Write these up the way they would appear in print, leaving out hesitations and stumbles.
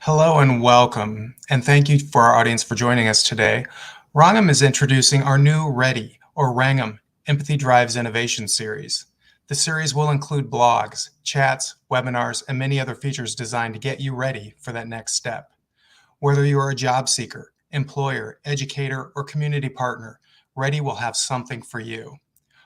Hello and welcome, and thank you for our audience for joining us today. Rangam is introducing our new Ready, or Rangam, Empathy Drives Innovation series. The series will include blogs, chats, webinars, and many other features designed to get you ready for that next step. Whether you are a job seeker, employer, educator, or community partner, Ready will have something for you.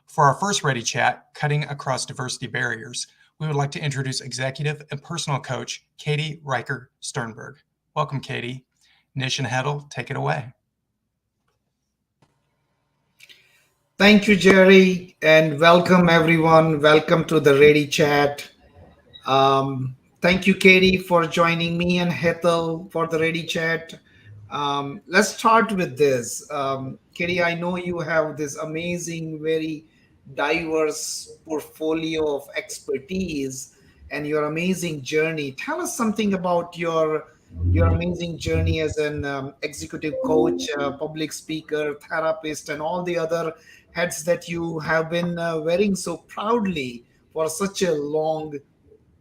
For our first Ready chat, Cutting Across Diversity Barriers, we would like to introduce executive and personal coach, Katie Riker Sternberg. Welcome, Katie. Nish and Hedel, take it away. Thank you, Jerry, and welcome everyone. Welcome to the Ready Chat. Thank you, Katie, for joining me and Hedel for the Ready Chat. Let's start with this. Katie, I know you have this amazing, very diverse portfolio of expertise and your amazing journey. Tell us something about your amazing journey as an executive coach, public speaker, therapist, and all the other hats that you have been wearing so proudly for such a long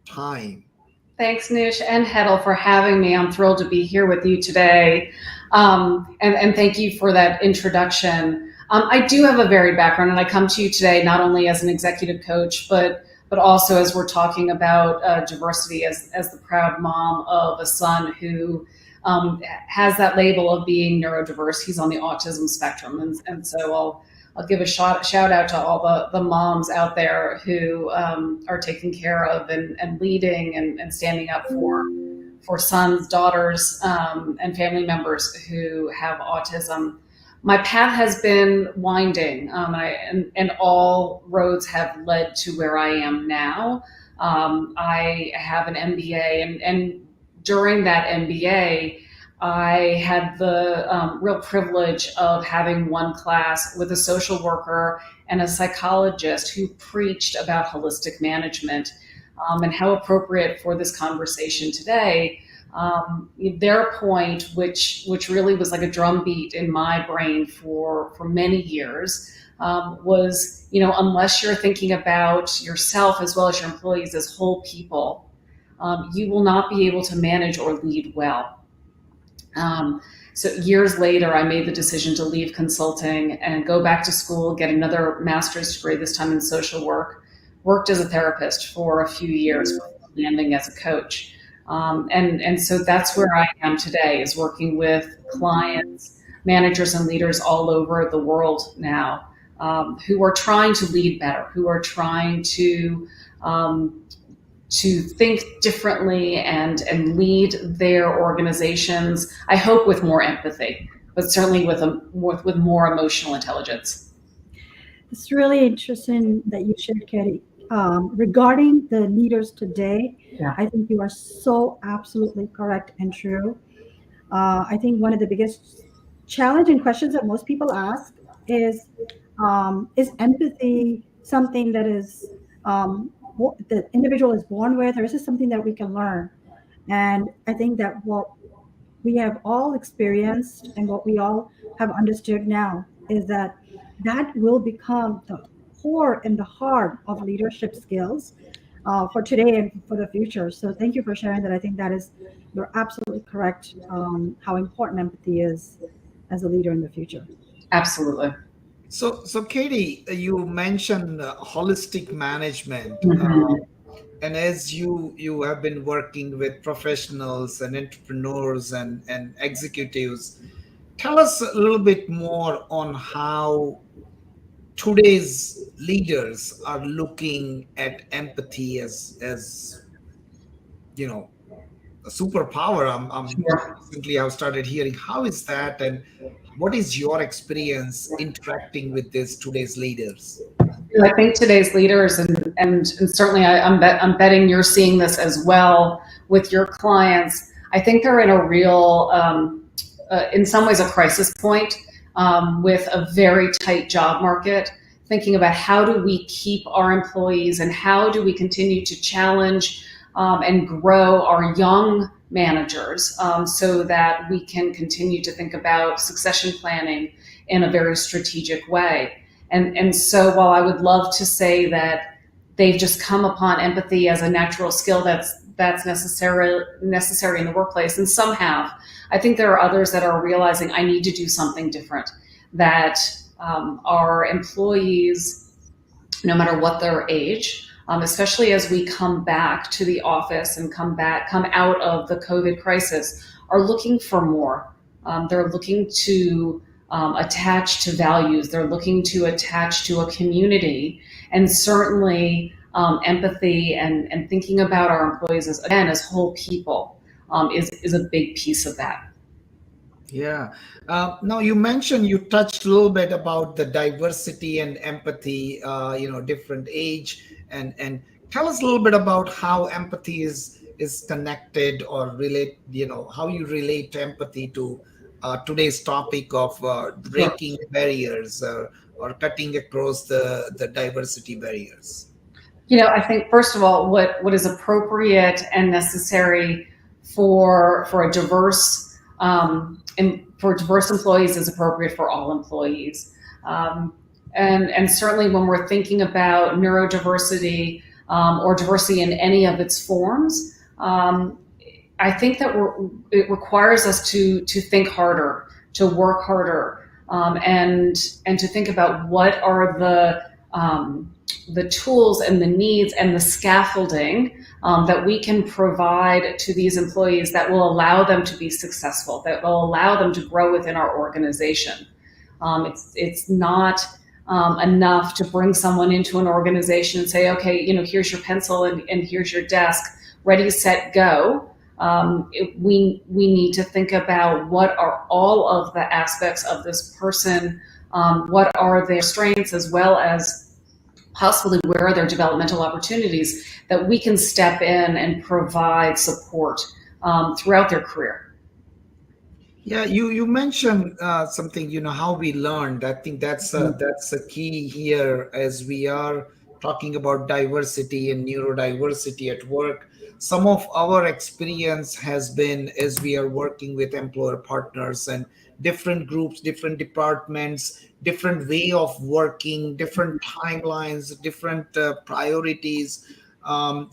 time. Thanks, Nish and Hedel, for having me. I'm thrilled to be here with you today. And thank you for that introduction. I do have a varied background, and I come to you today not only as an executive coach, but also as we're talking about diversity as the proud mom of a son who has that label of being neurodiverse. He's on the autism spectrum. And so I'll give a shout out to all the moms out there who are taking care of and leading and standing up for sons, daughters, and family members who have autism. My path has been winding, and all roads have led to where I am now. I have an MBA, and during that MBA, I had the real privilege of having one class with a social worker and a psychologist who preached about holistic management, and how appropriate for this conversation today. Their point, which really was like a drumbeat in my brain for many years, was, unless you're thinking about yourself as well as your employees as whole people, you will not be able to manage or lead well. So years later, I made the decision to leave consulting and go back to school, get another master's degree, this time in social work, worked as a therapist for a few years, landing as a coach. And so that's where I am today, is working with clients, managers, and leaders all over the world now who are trying to lead better, who are trying to think differently and lead their organizations. I hope with more empathy, but certainly with more emotional intelligence. It's really interesting that you shared, Katie. Regarding the leaders today, Yeah. I think you are so absolutely correct and true. I think one of the biggest challenging questions that most people ask is empathy something that is the individual is born with, or is it something that we can learn? And I think that what we have all experienced and what we all have understood now is that that will become the core and the heart of leadership skills for today and for the future. So thank you for sharing that. I think that is, you're absolutely correct, how important empathy is as a leader in the future. Absolutely. So Katie, you mentioned holistic management. Mhm. And as you have been working with professionals and entrepreneurs and executives, tell us a little bit more on how today's leaders are looking at empathy as you know a superpower. I'm Sure. recently I've started hearing how is that, and what is your experience interacting with this today's leaders? I think today's leaders, and certainly I'm betting you're seeing this as well with your clients. I think they're in a real, in some ways, a crisis point with a very tight job market. Thinking about how do we keep our employees and how do we continue to challenge and grow our young managers so that we can continue to think about succession planning in a very strategic way. And so while I would love to say that they've just come upon empathy as a natural skill that's necessary in the workplace, and some have, I think there are others that are realizing I need to do something different, that our employees, no matter what their age, especially as we come back to the office and come out of the COVID crisis, are looking for more. They're looking to attach to values. They're looking to attach to a community, and certainly empathy and thinking about our employees as whole people is a big piece of that. Yeah. Now you touched a little bit about the diversity and empathy, different age, and tell us a little bit about how empathy is connected or relate, how you relate empathy to today's topic of Sure. breaking barriers or cutting across the diversity barriers. I think first of all, what is appropriate and necessary for a diverse and for diverse employees is appropriate for all employees. And certainly when we're thinking about neurodiversity or diversity in any of its forms, I think that it requires us to think harder, to work harder, and to think about what are the tools and the needs and the scaffolding that we can provide to these employees that will allow them to be successful, that will allow them to grow within our organization. It's not enough to bring someone into an organization and say, okay, here's your pencil and here's your desk, ready, set, go. We need to think about what are all of the aspects of this person, what are their strengths, as well as possibly where are their developmental opportunities that we can step in and provide support throughout their career. Yeah, you mentioned something, how we learned. I think that's a key here as we are talking about diversity and neurodiversity at work. Some of our experience has been as we are working with employer partners and different groups, different departments, different way of working, different timelines, different priorities,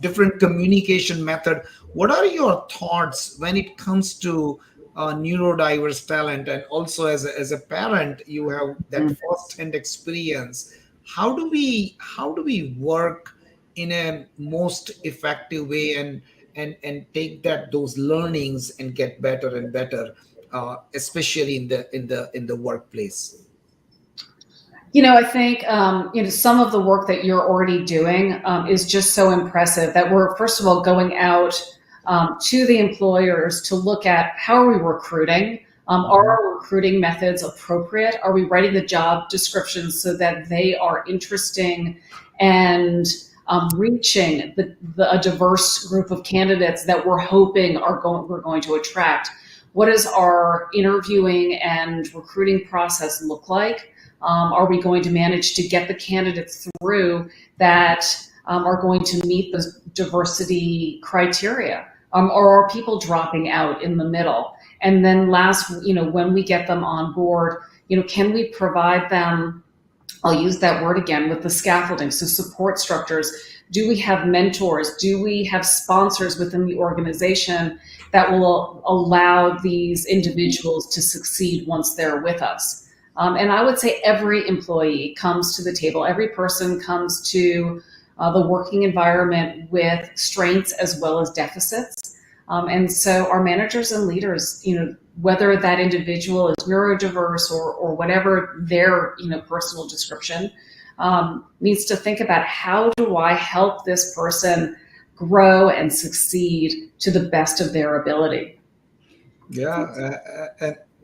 different communication method. What are your thoughts when it comes to neurodiverse talent, and also as a parent you have that first-hand experience? How do we work in a most effective way and take those learnings and get better and better, especially in the workplace? I think some of the work that you're already doing is just so impressive that we're first of all going out to the employers to look at how are we recruiting. Are our recruiting methods appropriate? Are we writing the job descriptions so that they are interesting and reaching a diverse group of candidates that we're hoping we're going to attract? What does our interviewing and recruiting process look like? Are we going to manage to get the candidates through that are going to meet those diversity criteria? Or are people dropping out in the middle? And then last, when we get them on board, can we provide them, I'll use that word again, with the scaffolding, so support structures. Do we have mentors? Do we have sponsors within the organization that will allow these individuals to succeed once they're with us? And I would say every employee comes to the table, every person comes to the working environment with strengths as well as deficits. And so our managers and leaders, whether that individual is neurodiverse or whatever their personal description, needs to think about how do I help this person grow and succeed to the best of their ability. Yeah.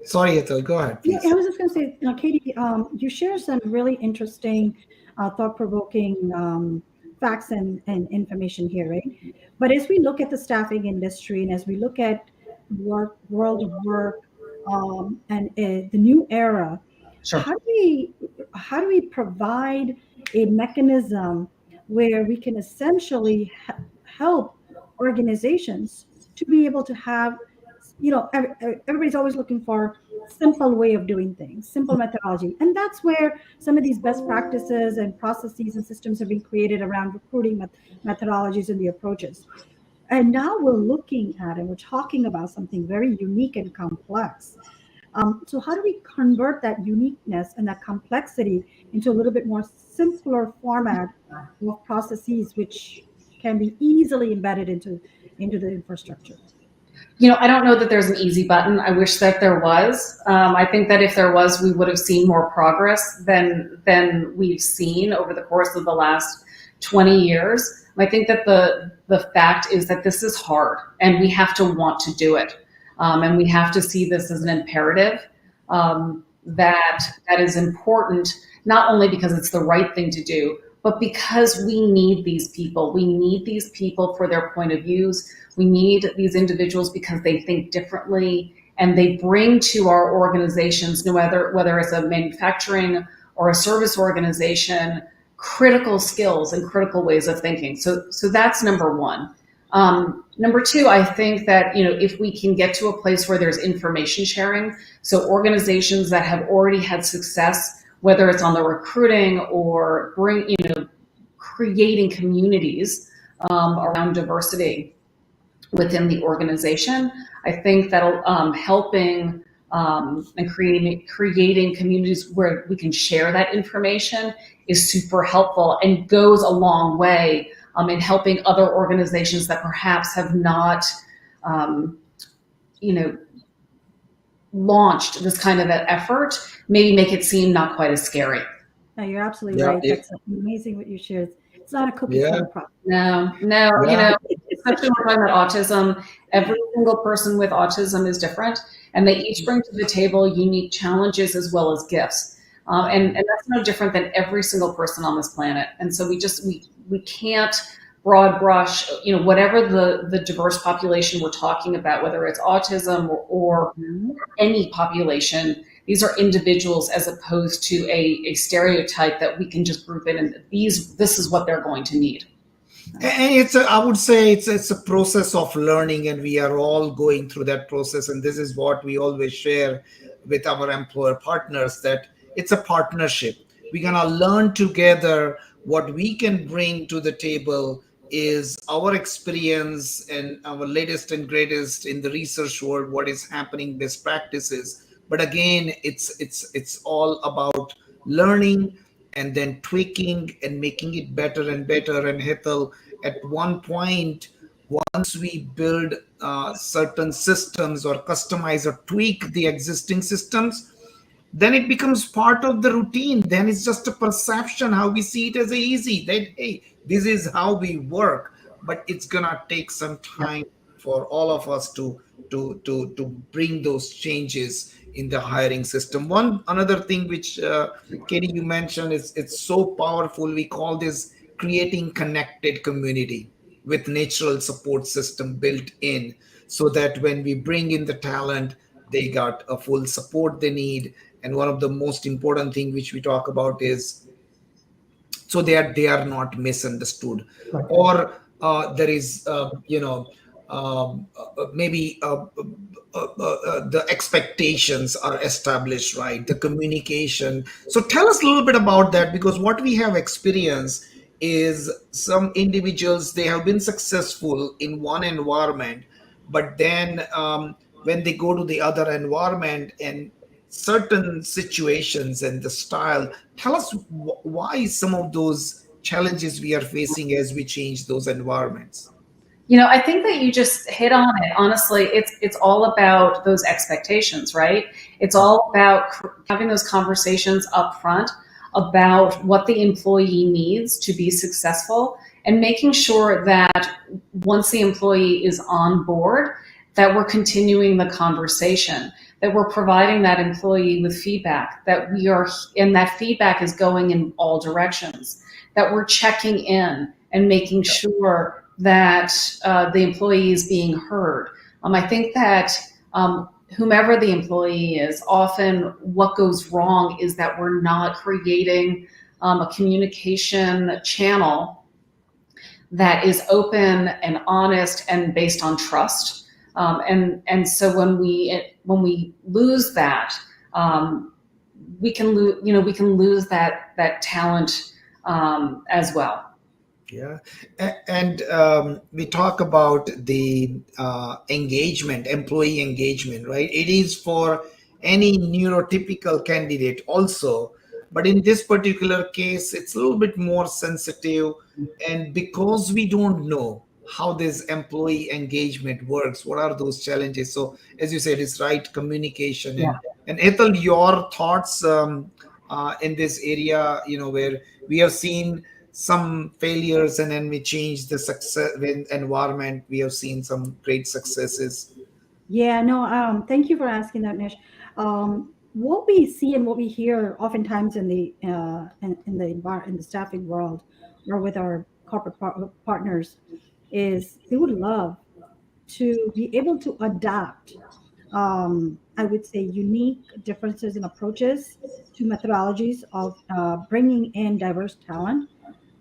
Sorry, Ethel, go ahead, please. Yeah, I was just going to say, Katie, you share some really interesting, thought-provoking facts and information here, right? But as we look at the staffing industry and as we look at world of work and the new era, Sure. how do we provide a mechanism where we can essentially help organizations to be able to have, everybody's always looking for simple way of doing things, simple methodology. And that's where some of these best practices and processes and systems have been created around recruiting methodologies and the approaches. And now we're looking at and we're talking about something very unique and complex. So how do we convert that uniqueness and that complexity into a little bit more simpler format of processes which can be easily embedded into the infrastructure? I don't know that there's an easy button. I wish that there was. I think that if there was, we would have seen more progress than we've seen over the course of the last 20 years. I think that the fact is that this is hard and we have to want to do it. And we have to see this as an imperative that is important, not only because it's the right thing to do, but because we need these people. We need these people for their point of views. We need these individuals because they think differently and they bring to our organizations, whether it's a manufacturing or a service organization, critical skills and critical ways of thinking. So that's number one. Number two, I think that, if we can get to a place where there's information sharing, so organizations that have already had success, whether it's on the recruiting or creating communities around diversity within the organization, I think that helping and creating communities where we can share that information is super helpful and goes a long way in helping other organizations that perhaps have not, launched this kind of an effort, maybe make it seem not quite as scary. No, you're absolutely right. That's amazing what you shared. It's not a cookie cutter problem. No, especially when we're talking about autism, every single person with autism is different, and they each bring to the table unique challenges as well as gifts. And that's no different than every single person on this planet. And so we can't broad brush, whatever the diverse population we're talking about, whether it's autism or any population, these are individuals as opposed to a stereotype that we can just group in and this is what they're going to need. And I would say it's a process of learning, and we are all going through that process. And this is what we always share with our employer partners, that it's a partnership. We're going to learn together. What we can bring to the table is our experience and our latest and greatest in the research world, what is happening, best practices. But again, it's all about learning and then tweaking and making it better and better. And Hetal, at one point, once we build certain systems or customize or tweak the existing systems, then it becomes part of the routine. Then it's just a perception, how we see it as a easy, that hey, this is how we work. But it's gonna take some time for all of us to bring those changes in the hiring system. One another thing which Katie, you mentioned, is it's so powerful. We call this creating connected community with natural support system built in, so that when we bring in the talent, they got a full support they need. And one of the most important thing which we talk about is, so they are not misunderstood, or there is maybe the expectations are established, right, the communication. So tell us a little bit about that, because what we have experienced is some individuals, they have been successful in one environment, but then when they go to the other environment and certain situations and the style, tell us why some of those challenges we are facing as we change those environments. I think that you just hit on it. Honestly, it's all about those expectations, right? It's all about having those conversations up front about what the employee needs to be successful, and making sure that once the employee is on board, that we're continuing the conversation, that we're providing that employee with feedback, and that feedback is going in all directions, that we're checking in and making sure that the employee is being heard. I think that whomever the employee is, often what goes wrong is that we're not creating a communication channel that is open and honest and based on trust. And so when we lose that, we can lose that talent as well. Yeah. And we talk about the engagement, employee engagement, right? It is for any neurotypical candidate also. But in this particular case, it's a little bit more sensitive. And because we don't know how this employee engagement works, what are those challenges? So, as you said, it's right communication. And Ethel, your thoughts in this area, where we have seen some failures and then we change the success environment, we have seen some great successes. Yeah, no, thank you for asking that, Nish. What we see and what we hear oftentimes in the in the staffing world or with our corporate partners is they would love to be able to adapt, I would say, unique differences in approaches to methodologies of bringing in diverse talent,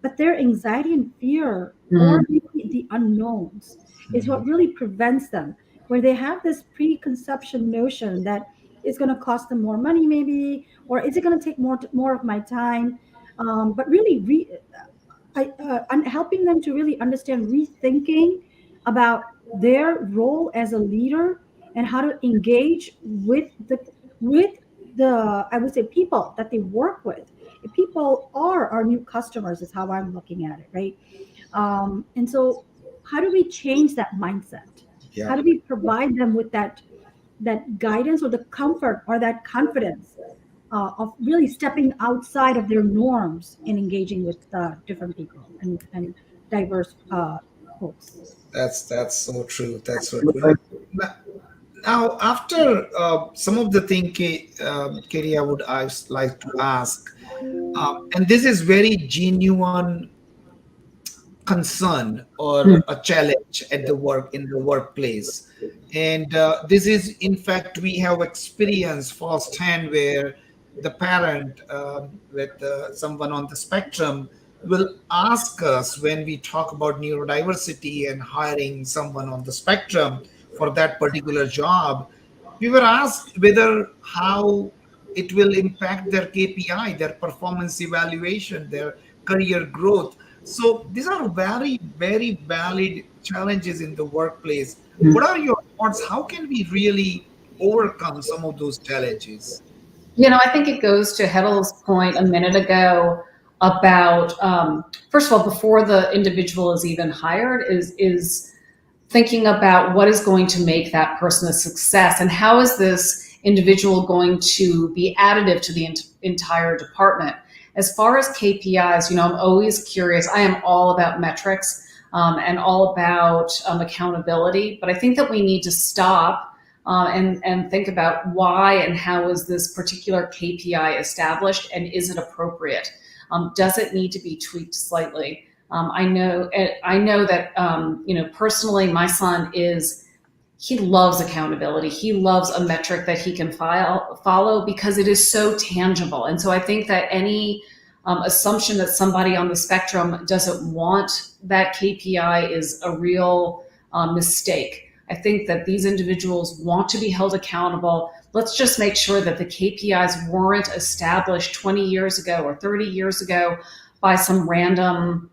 but their anxiety and fear or maybe the unknowns is what really prevents them, where they have this preconception notion that it's going to cost them more money maybe, or is it going to take more of my time, but really helping them to really understand, rethinking about their role as a leader and how to engage with the I would say people that they work with. If people are our new customers, is how I'm looking at it, right? And so, how do we change that mindset? Yeah. How do we provide them with that guidance or the comfort or that confidence of really stepping outside of their norms and engaging with different people and diverse folks? That's so true. That's so true. Now, after some of the thing, Katie, I would like to ask, and this is very genuine concern or a challenge at the workplace, and this is, in fact, we have experienced firsthand where the parent with someone on the spectrum will ask us, when we talk about neurodiversity and hiring someone on the spectrum for that particular job, we were asked whether how it will impact their KPI, their performance evaluation, their career growth. So these are very, very valid challenges in the workplace. What are your thoughts? How can we really overcome some of those challenges? I think it goes to Heddle's point a minute ago about, first of all, before the individual is even hired, is thinking about what is going to make that person a success, and how is this individual going to be additive to the entire department. As far as KPIs, I'm always curious. I am all about metrics and all about accountability, but I think that we need to stop and think about why and how is this particular KPI established, and is it appropriate? Does it need to be tweaked slightly? I know that personally, my son he loves accountability. He loves a metric that he can follow because it is so tangible. And so I think that any assumption that somebody on the spectrum doesn't want that KPI is a real mistake. I think that these individuals want to be held accountable. Let's just make sure that the KPIs weren't established 20 years ago or 30 years ago by some random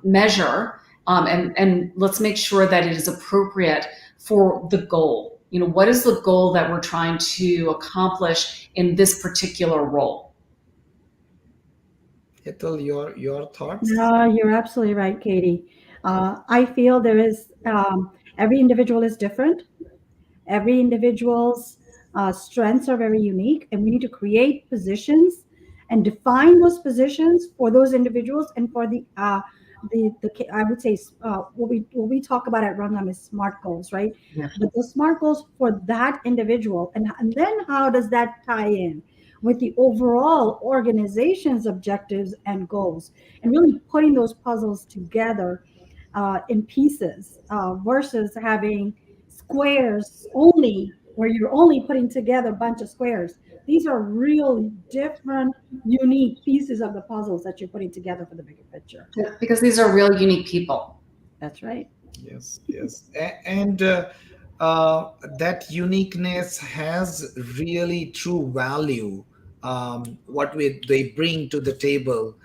measure. And let's make sure that it is appropriate for the goal. What is the goal that we're trying to accomplish in this particular role? Ethel, your thoughts? No, you're absolutely right, Katie. I feel there is, every individual is different. Every individual's strengths are very unique, and we need to create positions and define those positions for those individuals and for the I would say what we talk about at Rangam is SMART goals, right? Yeah. But the SMART goals for that individual, and then how does that tie in with the overall organization's objectives and goals, and really putting those puzzles together in pieces versus having squares only, where you're only putting together a bunch of squares. These are really different, unique pieces of the puzzles that you're putting together for the bigger picture. Yeah, because these are real unique people. That's right. Yes. And that uniqueness has really true value, what they bring to the table.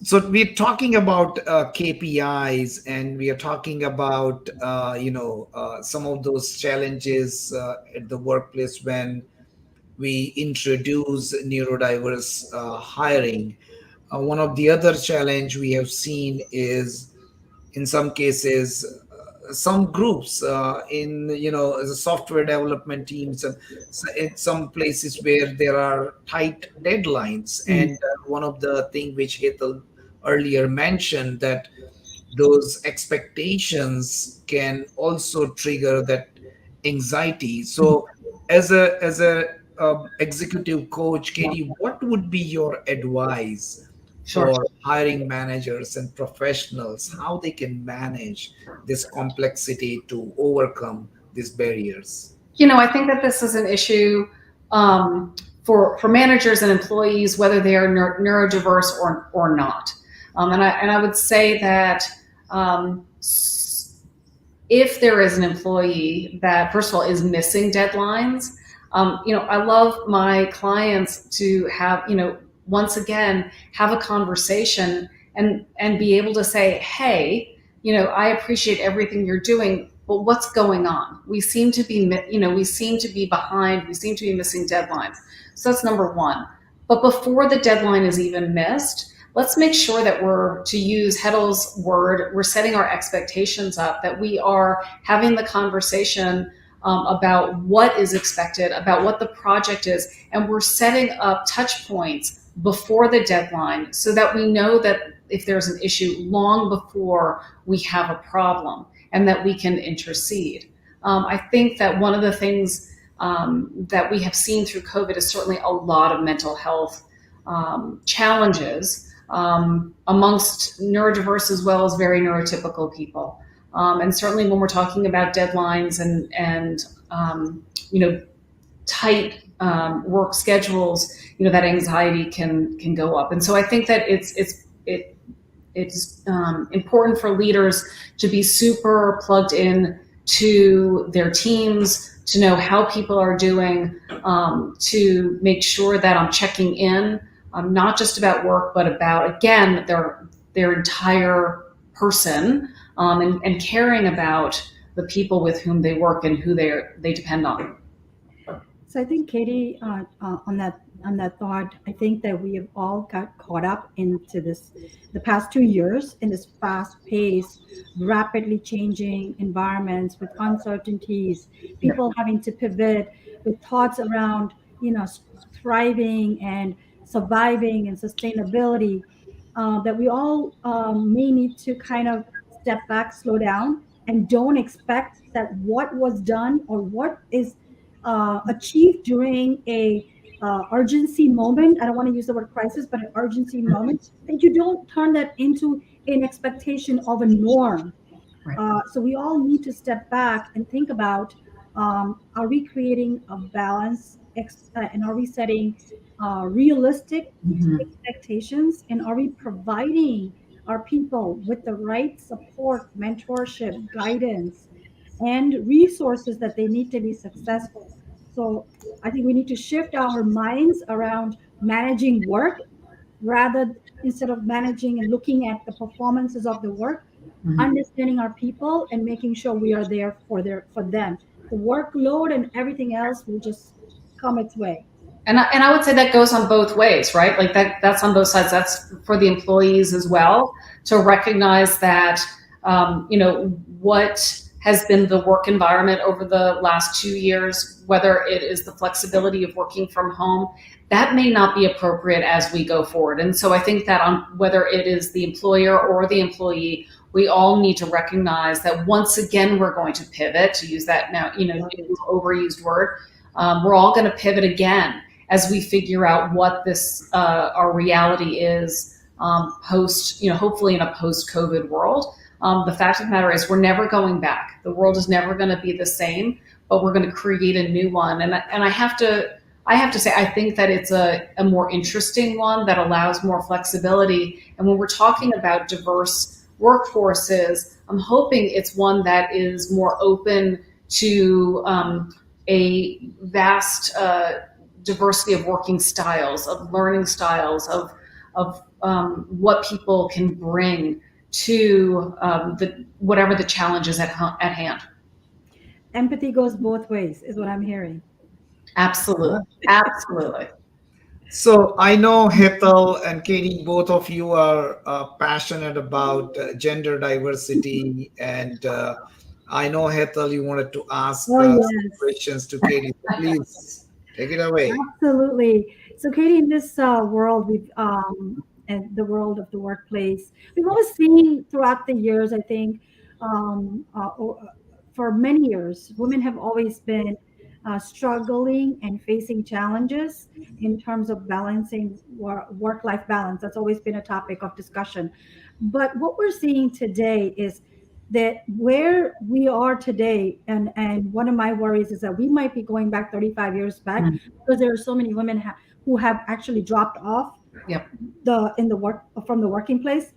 So we're talking about KPIs, and we are talking about some of those challenges at the workplace when we introduce neurodiverse hiring. One of the other challenge we have seen is, in some cases, some groups in the software development teams, in some places where there are tight deadlines. And one of the things which Hetal earlier mentioned, that those expectations can also trigger that anxiety. So as a executive coach, Katie, what would be your advice for hiring managers and professionals, how they can manage this complexity to overcome these barriers? I think that this is an issue for managers and employees, whether they are neurodiverse or not. And I would say that if there is an employee that, first of all, is missing deadlines, I love my clients to have, once again, have a conversation and be able to say, hey, I appreciate everything you're doing, but what's going on? We seem to be, we seem to be behind. We seem to be missing deadlines. So that's number one. But before the deadline is even missed, let's make sure that we're, to use Hetal's word, we're setting our expectations up, that we are having the conversation about what is expected, about what the project is, and we're setting up touch points before the deadline so that we know that if there's an issue long before we have a problem, and that we can intercede. I think that one of the things that we have seen through COVID is certainly a lot of mental health challenges amongst neurodiverse as well as very neurotypical people. And certainly when we're talking about deadlines and tight work schedules, that anxiety can go up. And so I think that it's important for leaders to be super plugged in to their teams, to know how people are doing, to make sure that I'm checking in, not just about work, but about, again, their entire person, and caring about the people with whom they work and who they depend on. So I think, Katie, on that on that thought. I think that we have all got caught up into this, the past 2 years, in this fast-paced, rapidly changing environments with uncertainties, people having to pivot with thoughts around, thriving and surviving and sustainability. That we all may need to kind of step back, slow down, and don't expect that what was done or what is achieved during a urgency moment. I don't want to use the word crisis, but an urgency moment, that you don't turn that into an expectation of a norm. Right. So we all need to step back and think about, are we creating a balance, and are we setting realistic expectations, and are we providing our people with the right support, mentorship, guidance, and resources that they need to be successful. So I think we need to shift our minds around managing work, rather, instead of managing and looking at the performances of the work, understanding our people and making sure we are there for them. The workload and everything else will just come its way. And I would say that goes on both ways, right? Like that's on both sides. That's for the employees as well, to recognize that, what has been the work environment over the last 2 years, whether it is the flexibility of working from home, that may not be appropriate as we go forward. And so I think that on whether it is the employer or the employee, we all need to recognize that once again, we're going to pivot, to use that now, overused word. We're all going to pivot again as we figure out what this our reality is, post, hopefully in a post-COVID world. The fact of the matter is we're never going back. The world is never going to be the same, but we're going to create a new one. And I have to say, I think that it's a more interesting one that allows more flexibility. And when we're talking about diverse workforces, I'm hoping it's one that is more open to a vast diversity of working styles, of learning styles, of what people can bring to whatever the challenge is at hand. Empathy goes both ways, is what I'm hearing. Absolutely. Absolutely. So I know Hetal and Katie, both of you are passionate about gender diversity, and I know Hetal, you wanted to ask some questions to Katie. So please take it away. Absolutely. So, Katie, in this world, and the world of the workplace, we've always seen throughout the years, I think, for many years, women have always been struggling and facing challenges in terms of balancing work-life balance. That's always been a topic of discussion. But what we're seeing today is that where we are today, and one of my worries is that we might be going back 35 years back, because there are so many women who have actually dropped off from the working place.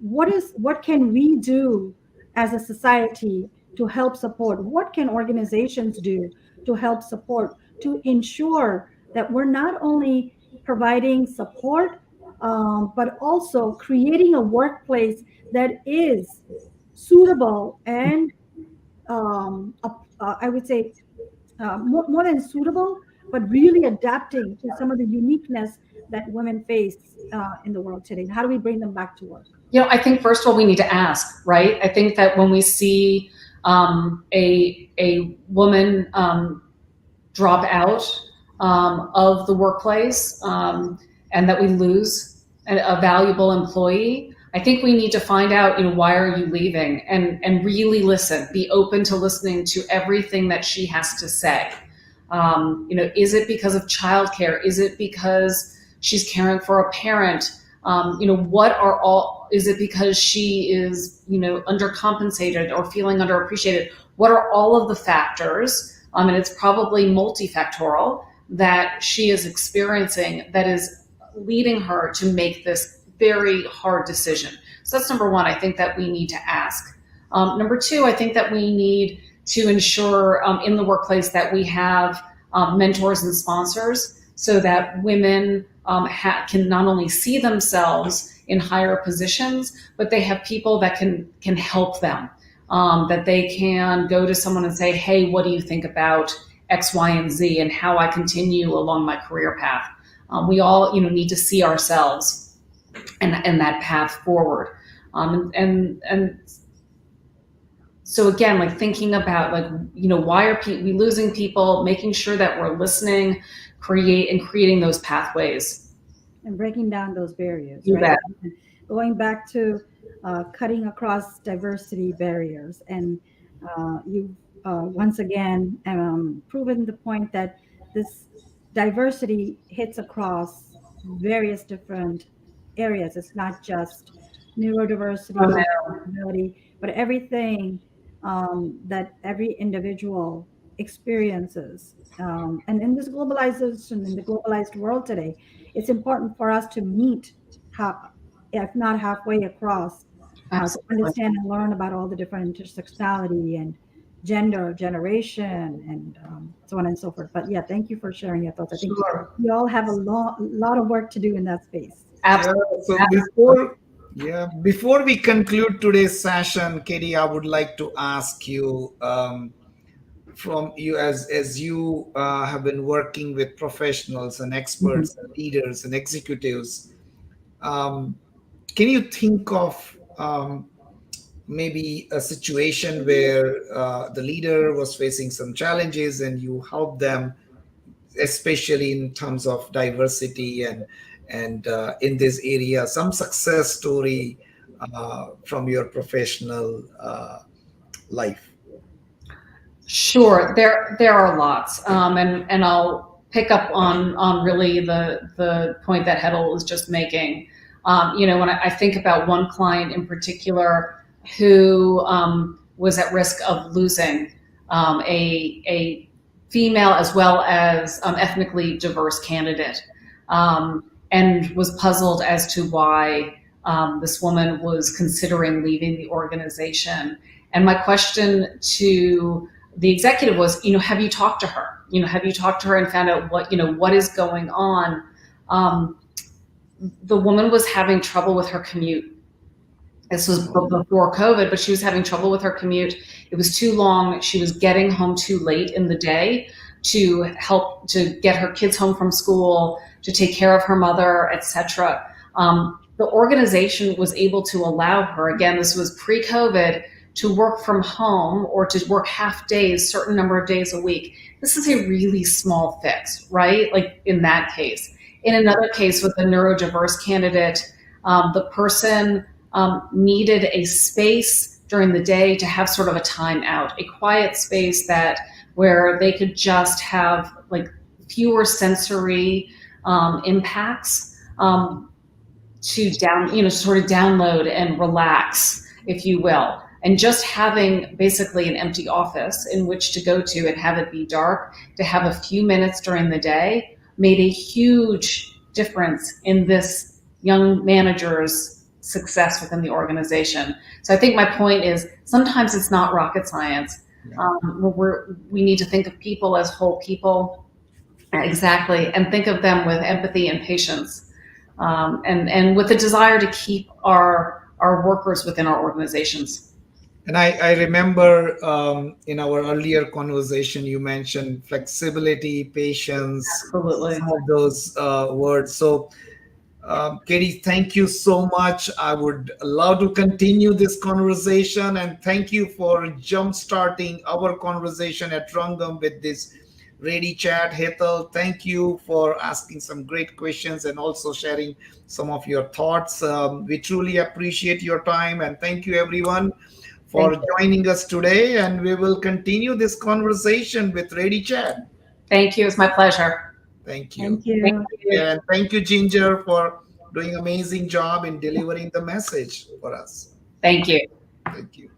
What can we do as a society to help support? What can organizations do to help support, to ensure that we're not only providing support, but also creating a workplace that is suitable and I would say more than suitable, but really adapting to some of the uniqueness that women face in the world today? How do we bring them back to work? I think first of all, we need to ask, right? I think that when we see a woman drop out of the workplace, and that we lose a valuable employee, I think we need to find out, why are you leaving, and really listen, be open to listening to everything that she has to say. Is it because of childcare? Is it because she's caring for a parent? Is it because she is, undercompensated or feeling underappreciated? What are all of the factors? And it's probably multifactorial that she is experiencing that is leading her to make this very hard decision. So that's number one. I think that we need to ask. Number two, I think that we need to ensure in the workplace that we have mentors and sponsors, so that women can not only see themselves in higher positions, but they have people that can help them, that they can go to someone and say, hey, what do you think about X, Y, and Z, and how I continue along my career path? We all, need to see ourselves and that path forward. And so again, like thinking about why are we losing people, making sure that we're listening, creating those pathways. And breaking down those barriers, You right? bet. And going back to cutting across diversity barriers. And you've once again proven the point that this diversity hits across various different areas. It's not just neurodiversity, disability, but everything that every individual experiences. And in this globalization, in the globalized world today, it's important for us to meet, if not halfway across, to understand and learn about all the different intersectionality and gender, generation, and so on and so forth. But yeah, thank you for sharing your thoughts. I think we all have a lot of work to do in that space. Absolutely. So before we conclude today's session, Katie, I would like to ask you, from you as you have been working with professionals and experts and leaders and executives, can you think of maybe a situation where the leader was facing some challenges and you helped them, especially in terms of diversity and in this area, some success story from your professional life? Sure, there are lots, and I'll pick up on really the point that Hedel was just making. When I think about one client in particular who was at risk of losing a female as well as ethnically diverse candidate, and was puzzled as to why this woman was considering leaving the organization. And my question to the executive was, have you talked to her? Have you talked to her and found out what is going on? The woman was having trouble with her commute. This was before COVID, but she was having trouble with her commute. It was too long. She was getting home too late in the day to help to get her kids home from school, to take care of her mother, etc. The organization was able to allow her, again, this was pre-COVID, to work from home or to work half days, certain number of days a week. This is a really small fix, right? Like in that case. In another case with a neurodiverse candidate, the person needed a space during the day to have sort of a time out, a quiet space where they could just have like fewer sensory impacts to sort of download and relax, if you will. And just having basically an empty office in which to go to and have it be dark, to have a few minutes during the day, made a huge difference in this young manager's success within the organization. So I think my point is sometimes it's not rocket science. We need to think of people as whole people, exactly, and think of them with empathy and patience, and with a desire to keep our workers within our organizations. And I remember in our earlier conversation, you mentioned flexibility, patience, Absolutely. Some of those words. So, Katie, thank you so much. I would love to continue this conversation, and thank you for jumpstarting our conversation at Rangam with this Ready Chat. Hetal, thank you for asking some great questions and also sharing some of your thoughts. We truly appreciate your time, and thank you everyone for joining us today, and we will continue this conversation with Ready Chat. Thank you. It's my pleasure. Thank you. Thank you. And thank you, Ginger, for doing an amazing job in delivering the message for us. Thank you. Thank you.